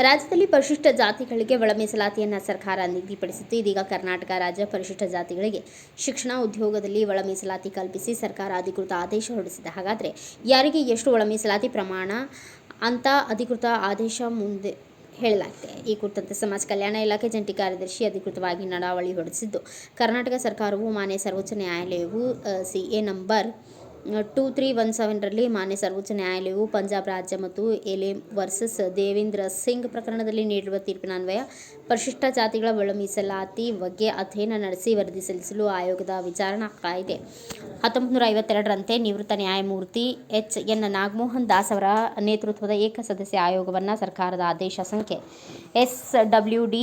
ರಾಜ್ಯದಲ್ಲಿ ಪರಿಶಿಷ್ಟ ಜಾತಿಗಳಿಗೆ ಒಳ ಮೀಸಲಾತಿಯನ್ನು ಸರ್ಕಾರ ನಿಗದಿಪಡಿಸಿತ್ತು. ಇದೀಗ ಕರ್ನಾಟಕ ರಾಜ್ಯ ಪರಿಶಿಷ್ಟ ಜಾತಿಗಳಿಗೆ ಶಿಕ್ಷಣ, ಉದ್ಯೋಗದಲ್ಲಿ ಒಳ ಮೀಸಲಾತಿ ಕಲ್ಪಿಸಿ ಸರ್ಕಾರ ಅಧಿಕೃತ ಆದೇಶ ಹೊರಡಿಸಿದೆ. ಹಾಗಾದರೆ ಯಾರಿಗೆ ಎಷ್ಟು ಒಳ ಮೀಸಲಾತಿ ಪ್ರಮಾಣ ಅಂತ ಅಧಿಕೃತ ಆದೇಶ ಮುಂದೆ ಹೇಳಲಾಗಿದೆ. ಈ ಕುರಿತಂತೆ ಸಮಾಜ ಕಲ್ಯಾಣ ಇಲಾಖೆ ಜಂಟಿ ಕಾರ್ಯದರ್ಶಿ ಅಧಿಕೃತವಾಗಿ ನಡಾವಳಿ ಹೊರಡಿಸಿದ್ದು, ಕರ್ನಾಟಕ ಸರ್ಕಾರವು ಮಾನ್ಯ ಸರ್ವೋಚ್ಚ ನ್ಯಾಯಾಲಯವು CA ನಂಬರ್ 2317ರಲ್ಲಿ ಮಾನ್ಯ ಸರ್ವೋಚ್ಚ ನ್ಯಾಯಾಲಯವು ಪಂಜಾಬ್ ರಾಜ್ಯ ಮತ್ತು ಎಲೆಮ್ ವರ್ಸಸ್ ದೇವೇಂದ್ರ ಸಿಂಗ್ ಪ್ರಕರಣದಲ್ಲಿ ನೀಡಿರುವ ತೀರ್ಪಿನ ಅನ್ವಯ ಪರಿಶಿಷ್ಟ ಜಾತಿಗಳ ಒಳ ಮೀಸಲಾತಿ ಬಗ್ಗೆ ಅಧ್ಯಯನ ನಡೆಸಿ ವರದಿ ಸಲ್ಲಿಸಲು ಆಯೋಗದ ವಿಚಾರಣಾ ಕಾಯ್ದೆ 1952ರಂತೆ ನಿವೃತ್ತ ನ್ಯಾಯಮೂರ್ತಿ HN ನಾಗಮೋಹನ್ ದಾಸ್ ಅವರ ನೇತೃತ್ವದ ಏಕಸದಸ್ಯ ಆಯೋಗವನ್ನು ಸರ್ಕಾರದ ಆದೇಶ ಸಂಖ್ಯೆ SWD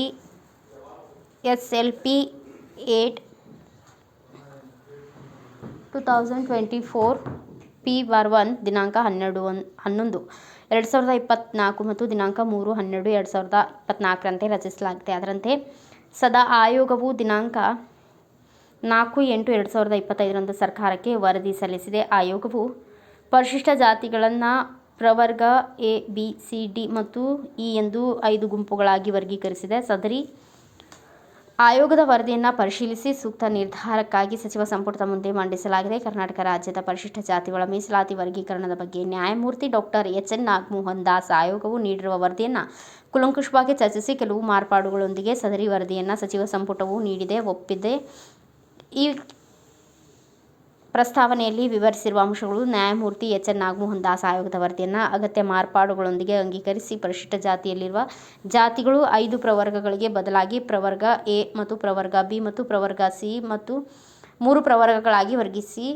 SLP 8/2024 P/1 ದಿನಾಂಕ 12/11/2024 ಮತ್ತು ದಿನಾಂಕ 3/12/2024ರಂತೆ ರಚಿಸಲಾಗಿದೆ. ಅದರಂತೆ ಸದಾ ಆಯೋಗವು ದಿನಾಂಕ 4/8/2025ರಂದು ಸರ್ಕಾರಕ್ಕೆ ವರದಿ ಸಲ್ಲಿಸಿದೆ. ಆಯೋಗವು ಪರಿಶಿಷ್ಟ ಜಾತಿಗಳನ್ನು ಪ್ರವರ್ಗ A, B, C, D ಮತ್ತು E ಎಂದು 5 ಗುಂಪುಗಳಾಗಿ ವರ್ಗೀಕರಿಸಿದೆ. ಸದರಿ ಆಯೋಗದ ವರದಿಯನ್ನು ಪರಿಶೀಲಿಸಿ ಸೂಕ್ತ ನಿರ್ಧಾರಕ್ಕಾಗಿ ಸಚಿವ ಸಂಪುಟದ ಮುಂದೆ ಮಂಡಿಸಲಾಗಿದೆ. ಕರ್ನಾಟಕ ರಾಜ್ಯದ ಪರಿಶಿಷ್ಟ ಜಾತಿ ಒಳ ಮೀಸಲಾತಿ ವರ್ಗೀಕರಣದ ಬಗ್ಗೆ ನ್ಯಾಯಮೂರ್ತಿ ಡಾಕ್ಟರ್ HN ನಾಗಮೋಹನ್ ದಾಸ್ ಆಯೋಗವು ನೀಡಿರುವ ವರದಿಯನ್ನು ಕೂಲಂಕುಷವಾಗಿ ಚರ್ಚಿಸಿ ಕೆಲವು ಮಾರ್ಪಾಡುಗಳೊಂದಿಗೆ ಸದರಿ ವರದಿಯನ್ನು ಸಚಿವ ಸಂಪುಟವು ಒಪ್ಪಿದೆ. ಈ ಪ್ರಸ್ತಾವನೆಯಲ್ಲಿ ವಿವರಿಸಿರುವ ಅಂಶಗಳು ನ್ಯಾಯಮೂರ್ತಿ HN ನಾಗಮೋಹನ್ ದಾಸ್ ಆಯೋಗದ ವರದಿಯನ್ನು ಅಗತ್ಯ ಮಾರ್ಪಾಡುಗಳೊಂದಿಗೆ ಅಂಗೀಕರಿಸಿ ಪರಿಶಿಷ್ಟ ಜಾತಿಯಲ್ಲಿರುವ ಜಾತಿಗಳು 5 ಪ್ರವರ್ಗಗಳಿಗೆ ಬದಲಾಗಿ ಪ್ರವರ್ಗ A ಮತ್ತು ಪ್ರವರ್ಗ B ಮತ್ತು ಪ್ರವರ್ಗ C ಮತ್ತು 3 ಪ್ರವರ್ಗಗಳಾಗಿ ವರ್ಗಿಸಿ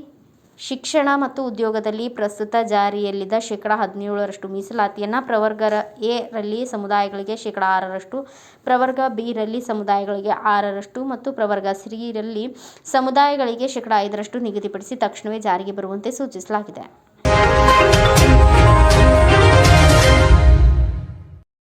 ಶಿಕ್ಷಣ ಮತ್ತು ಉದ್ಯೋಗದಲ್ಲಿ ಪ್ರಸ್ತುತ ಜಾರಿಯಲ್ಲಿದ್ದ 17% ಮೀಸಲಾತಿಯನ್ನು ಪ್ರವರ್ಗ A ರಲ್ಲಿ ಸಮುದಾಯಗಳಿಗೆ 6% ಪ್ರವರ್ಗ B ರಲ್ಲಿ ಸಮುದಾಯಗಳಿಗೆ 6% ಮತ್ತು ಪ್ರವರ್ಗ C ರಲ್ಲಿ ಸಮುದಾಯಗಳಿಗೆ 5% ನಿಗದಿಪಡಿಸಿ ತಕ್ಷಣವೇ ಜಾರಿಗೆ ಬರುವಂತೆ ಸೂಚಿಸಲಾಗಿದೆ.